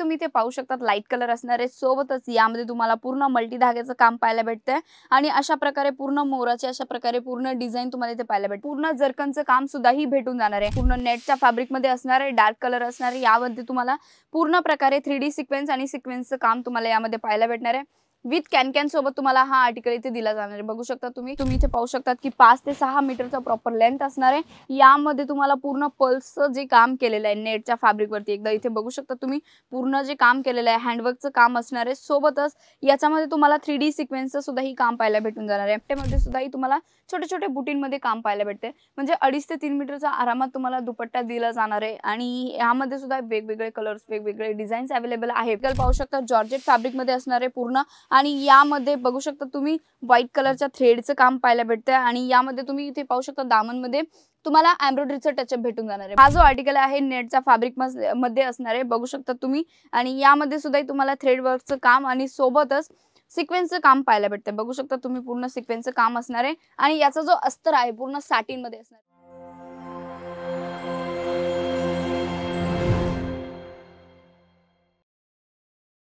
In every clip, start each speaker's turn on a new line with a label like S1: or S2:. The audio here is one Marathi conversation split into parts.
S1: तुम्ही ते पाहू शकतात लाईट कलर असणार आहे। सोबतच यामध्ये तुम्हाला पूर्ण मल्टी धाग्याचं काम पाहायला भेटतंय आणि अशा प्रकारे पूर्ण मोराचे अशा प्रकारे पूर्ण डिझाइन तुम्हाला इथे पाहायला भेटते। पूर्ण जरकनचं काम सुद्धा ही भेटून जाणार आहे। पूर्ण नेटच्या फॅब्रिक मध्ये असणार आहे, डार्क कलर असणार आहे। यामध्ये तुम्हाला पूर्ण प्रकारे 3D सिक्वेन्स आणि सिक्वेन्सचं काम तुम्हाला यामध्ये पाहायला भेटणार आहे। विथ कॅन सोबत तुम्हाला हा आर्टिकल इथे दिला जाणार आहे। बघू शकता तुम्ही इथे पाहू शकतात की 5 ते 6 मीटरचा प्रॉपर लेंथ असणार आहे। यामध्ये तुम्हाला पूर्ण पल्सचं जे काम केलेलं आहे नेटच्या फॅब्रिक वरती, एकदा इथे बघू शकता तुम्ही पूर्ण जे काम केलेलं आहे हँडवर्कचं काम असणार आहे। सोबतच याच्यामध्ये तुम्हाला 3D सिक्वेन्सचं सुद्धा ही काम पाहायला भेटून जाणार आहे। त्यामध्ये सुद्धा ही तुम्हाला छोटे छोटे बुटींमध्ये काम पाहायला भेटते। म्हणजे 2.5 ते 3 मीटरचा आरामात तुम्हाला दुपट्टा दिला जाणार आहे आणि यामध्ये सुद्धा वेगवेगळे कलर्स वेगवेगळे डिझाईन्स अवेलेबल आहेत। पाहू शकता जॉर्जेट फॅब्रिक मध्ये असणार आहे पूर्ण आणि यामध्ये बघू शकता तुम्ही व्हाईट कलरच्या थ्रेडचं काम पाहायला भेटतंय आणि यामध्ये तुम्ही इथे पाहू शकता दामन मध्ये तुम्हाला एम्ब्रॉयडरीचं टचअप भेटून जाणार आहे। हा जो आर्टिकल आहे नेटच्या फॅब्रिक मध्ये असणार आहे, बघू शकता तुम्ही आणि यामध्ये सुद्धा तुम्हाला थ्रेड वर्कचं काम आणि सोबतच सिक्वेन्सचं काम पाहायला भेटते। बघू शकता तुम्ही पूर्ण सिक्वेन्सचं काम असणार आहे आणि याचा जो अस्तर आहे पूर्ण सॅटिन मध्ये असणार आहे।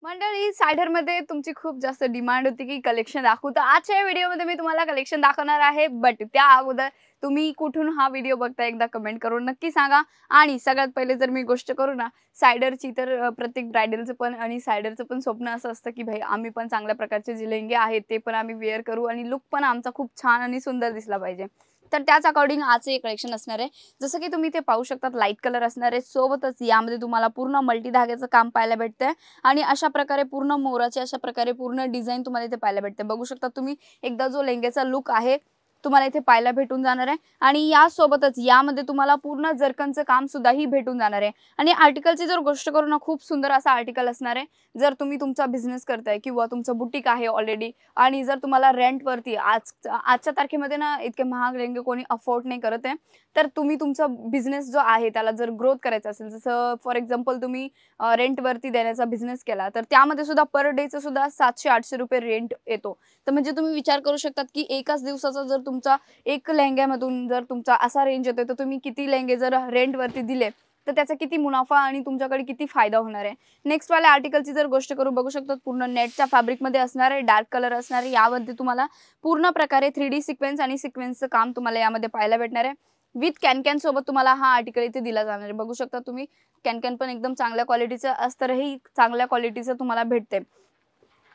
S1: मंडळी सायडर मध्ये तुमची खूप जास्त डिमांड होती की कलेक्शन दाखवू, तर आजच्या व्हिडिओमध्ये मी तुम्हाला कलेक्शन दाखवणार आहे। बट त्या अगोदर तुम्ही कुठून हा व्हिडिओ बघता एकदा कमेंट करून नक्की सांगा। आणि सगळ्यात पहिले जर मी गोष्ट करू ना सायडरची, तर प्रत्येक ब्रायडलचं पण आणि सायडरचं पण स्वप्न असं असतं की भाई आम्ही पण चांगल्या प्रकारचे जे लेहंगे आहेत ते पण आम्ही वेअर करू आणि लुक पण आमचा खूप छान आणि सुंदर दिसला पाहिजे। तर त्याच अकॉर्डिंग आजचे हे कलेक्शन असणार आहे। जसं की तुम्ही ते पाहू शकतात लाईट कलर असणार आहे। सोबतच यामध्ये तुम्हाला पूर्ण मल्टी धाग्याचं काम पाहायला भेटतंय आणि अशा प्रकारे पूर्ण मोराचे अशा प्रकारे पूर्ण डिझाइन तुम्हाला इथे पाहायला भेटते। बघू शकता तुम्ही एकदा जो लेहंग्याचा लुक आहे तुम्हाला इथे पाहायला भेटून जाणार आहे आणि यासोबतच यामध्ये तुम्हाला पूर्ण जरकनचं काम सुद्धा ही भेटून जाणार आहे। आणि आर्टिकलची जर गोष्ट करू ना खूप सुंदर असा आर्टिकल असणार आहे। जर तुम्ही तुमचा बिझनेस करताय किंवा तुमचं बुटीक आहे ऑलरेडी आणि जर तुम्हाला रेंट वरती आजच्या तारखेमध्ये ना इतके महाग लेहंगे कोणी अफोर्ड नाही करत आहे, तर तुम्ही तुमचा बिझनेस जो आहे त्याला जर ग्रोथ करायचा असेल, जसं फॉर एक्झाम्पल तुम्ही रेंट वरती देण्याचा बिझनेस केला तर त्यामध्ये सुद्धा पर डेचं सुद्धा 700-800 रुपये रेंट येतो। तर म्हणजे तुम्ही विचार करू शकतात की एकाच दिवसाचा जर तुमचा एक लेहंग्यामधून जर तुमचा असा रेंज येतोय तर तुम्ही किती लेहंगे जर रेंट वरती दिले तर त्याचा किती मुनाफा आणि तुमच्याकडे किती फायदा होणार आहे। नेक्स्ट वाल्या आर्टिकलची जर गोष्ट करू, बघू शकतो पूर्ण नेटच्या फॅब्रिक मध्ये असणार आहे, डार्क कलर असणार आहे। यामध्ये तुम्हाला पूर्ण प्रकारे 3D सिक्वेन्स आणि सिक्वेन्सचं काम तुम्हाला यामध्ये पाहायला भेटणार आहे। विथ कॅन सोबत तुम्हाला हा आर्टिकल इथे दिला जाणार आहे। बघू शकता तुम्ही कॅन पण एकदम चांगल्या क्वालिटीचं, अस्तरही चांगल्या क्वालिटीचं तुम्हाला भेटते।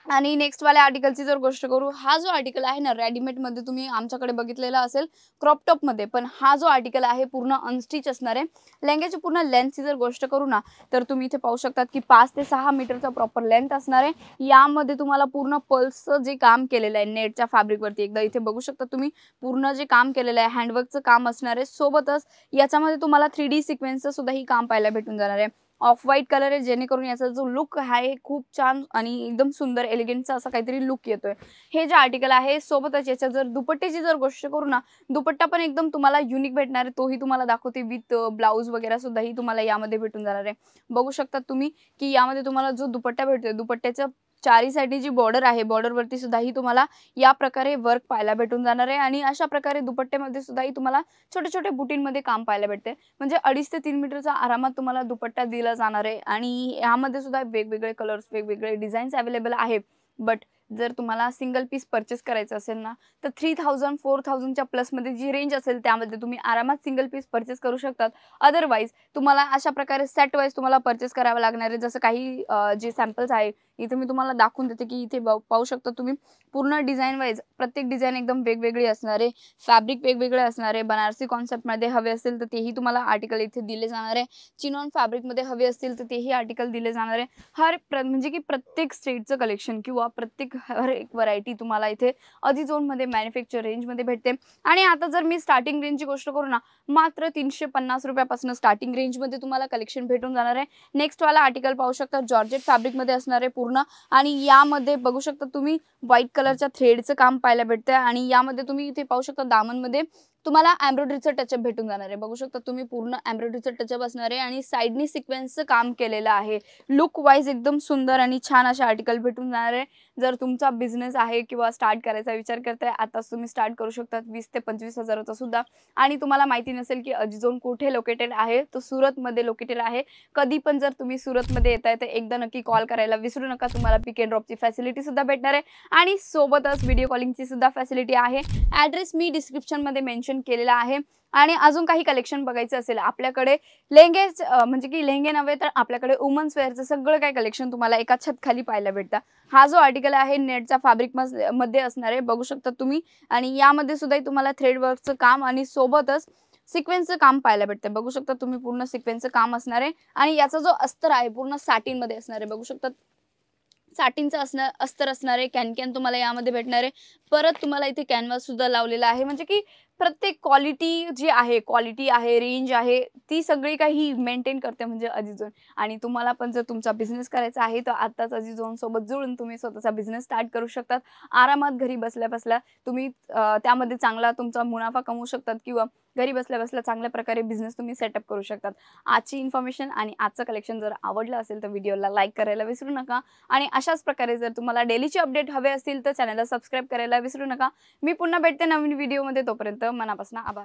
S1: आणि नेक्स्ट वाल्या आर्टिकलची जर गोष्ट करू, हा जो आर्टिकल आहे ना रेडीमेड मध्ये तुम्ही आमच्याकडे बघितलेला असेल क्रॉप टॉप मध्ये, पण हा जो आर्टिकल आहे पूर्ण अनस्टिच असणार आहे। लेहंग्याची पूर्ण लेंथची जर गोष्ट करू ना तर तुम्ही इथे पाहू शकतात की 5 ते 6 मीटरचा प्रॉपर लेंथ असणार आहे। यामध्ये तुम्हाला पूर्ण पल्सचं जे काम केलेलं आहे नेटच्या फॅब्रिक वरती, एकदा इथे बघू शकता तुम्ही पूर्ण जे काम केलेलं आहे हँडवर्कचं काम असणार आहे। सोबतच याच्यामध्ये तुम्हाला 3D सिक्वेन्सचं सुद्धा ही काम पाहायला भेटून जाणार आहे। ऑफ व्हाईट कलर आहे जेणेकरून याचा जो लुक आहे खूप छान आणि एकदम सुंदर एलिगंटचा असा काहीतरी लुक येतोय हे जे आर्टिकल आहे। सोबतच याच्या जर दुपट्ट्याची जर गोष्ट करू ना, दुपट्टा पण एकदम तुम्हाला युनिक भेटणार आहे, तोही तुम्हाला दाखवते विथ ब्लाउज वगैरे सुद्धा ही तुम्हाला यामध्ये भेटून जाणार आहे। बघू शकता तुम्ही की यामध्ये तुम्हाला जो दुपट्टा भेटतोय दुपट्ट्याच्या चारी साइडनी जी बॉर्डर आहे बॉर्डर वरती सुद्धा ही तुम्हाला या प्रकारे वर्क पाहायला भेटून जाणार आहे आणि अशा प्रकारे दुपट्ट्यामध्ये सुद्धा ही तुम्हाला छोटे छोटे बुटींमध्ये काम पाहायला भेटते। म्हणजे 2.5 ते 3 मीटरचा आरामात तुम्हाला दुपट्टा दिला जाणार आहे आणि यामध्ये सुद्धा वेगवेगळे कलर्स वेगवेगळे डिझाईन्स अवेलेबल आहेत। बट जर तुम्हाला सिंगल पीस परचेस करायचं असेल ना तर 3000-4000 च्या प्लस मध्ये जी रेंज असेल त्यामध्ये तुम्ही आरामात सिंगल पीस परचेस करू शकतात। अदरवाइज तुम्हाला अशा प्रकारे सेट वाइज तुम्हाला परचेस करावं लागणार आहे। जसं काही जे सॅम्पल्स आहे इथे मी तुम्हाला दाखवून देते की इथे पाहू शकता तुम्ही पूर्ण डिझाइन वाइज प्रत्येक डिझाइन एकदम वेगवेगळी असणार आहे, फॅब्रिक वेगवेगळे असणार आहे। बनारसी कॉन्सेप्ट मध्ये हवे असेल तर तेही तुम्हाला आर्टिकल इथे दिले जाणार आहे। चिनॉन फॅब्रिक मध्ये हवे असतील तर तेही आर्टिकल दिले जाणार आहे। म्हणजे की प्रत्येक स्टेटचं कलेक्शन किंवा प्रत्येक हर एक व्हरायटी तुम्हाला इथे अधी झोन मध्ये मॅन्युफॅक्चर रेंज मध्ये भेटते। आणि आता जर मी स्टार्टिंग रेंजची गोष्ट करू ना मात्र 350 रुपयापासून स्टार्टिंग रेंज मध्ये तुम्हाला कलेक्शन भेटून जाणार आहे। नेक्स्ट वाला आर्टिकल पाहू शकता जॉर्जेट फॅब्रिक मध्ये असणार आहे पूर्ण आणि यामध्ये बघू शकता तुम्ही व्हाईट कलरच्या थ्रेडचं काम पाहायला भेटतंय आणि यामध्ये तुम्ही इथे पाहू शकता दामन मध्ये तुम्हाला एम्ब्रॉयडरीचं टचअप भेटून जाणार आहे. बघू शकता तुम्ही पूर्ण एम्ब्रॉयडरीचं टचअप असणार आहे आणि साइडनी सिक्वेन्सचं काम केलेलं आहे. लुक वाईज एकदम सुंदर आणि छान असे आर्टिकल भेटून जाणार आहे. जर तुमचा बिझनेस आहे किंवा स्टार्ट करायचा विचार करताय, आताच तुम्ही स्टार्ट करू शकता 20 ते 25 हजाराचा सुद्धा. आणि तुम्हाला माहिती नसेल की अजिझोन कुठे लोकेटेड आहे, तो सुरतमध्ये लोकेटेड आहे. कधी पण जर तुम्ही सुरतमध्ये येताय तर एकदा नक्की कॉल करायला विसरू नका. तुम्हाला पिक अँड ड्रॉपची फॅसिलिटी सुद्धा भेटणार आहे आणि सोबतच व्हिडिओ कॉलिंगची सुद्धा फॅसिलिटी आहे. ॲड्रेस मी डिस्क्रिप्शनमध्ये मेन्शन केलेला आहे. आणि अजून काही कलेक्शन बघायचं असेल आपल्याकडे लेहंगेच म्हणजे की लेहंगे नव्हे तर आपल्याकडे वुमन्स वेअरचं सगळं काही कलेक्शन तुम्हाला एका छतखाली पाहायला भेटतं. हा जो आर्टिकल आहे नेटचा फॅब्रिक मध्ये असणार आहे, बघू शकता तुम्ही. आणि यामध्ये सुद्धा तुम्हाला थ्रेड वर्कचं काम आणि सोबतच सिक्वेन्सचं काम पाहायला भेटतं. बघू शकता तुम्ही पूर्ण सिक्वेन्सचं काम असणार आहे आणि याचा जो अस्तर आहे पूर्ण सॅटिन मध्ये असणार आहे. बघू शकता सॅटिनचं अस्तर असणार आहे. कॅन तुम्हाला यामध्ये भेटणार आहे. परत तुम्हाला इथे कॅनव्हास सुद्धा लावलेला आहे, म्हणजे की प्रत्येक क्वालिटी जी आहे, क्वालिटी आहे, रेंज आहे, ती सगळी काही मेंटेन करते म्हणजे अजिझोन. आणि तुम्हाला पण जर तुमचा बिझनेस करायचा आहे तर आताच अजिझोन सोबत जुळून तुम्ही स्वतःचा बिझनेस स्टार्ट करू शकतात. आरामात घरी बसल्या बसल्या तुम्ही त्यामध्ये चांगला तुमचा मुनाफा कमवू शकतात किंवा घरी बसल्या बसल्या चांगल्या प्रकारे बिझनेस तुम्ही सेटअप करू शकतात. आजची इन्फॉर्मेशन आणि आजचं कलेक्शन जर आवडलं असेल तर व्हिडिओला लाईक करायला विसरू नका. आणि अशाच प्रकारे जर तुम्हाला डेलीचे अपडेट हवे असतील तर चॅनलला सबस्क्राईब करायला विसरू नका. मी पुन्हा भेटते नवीन व्हिडिओमध्ये. तोपर्यंत मनापासून आभार.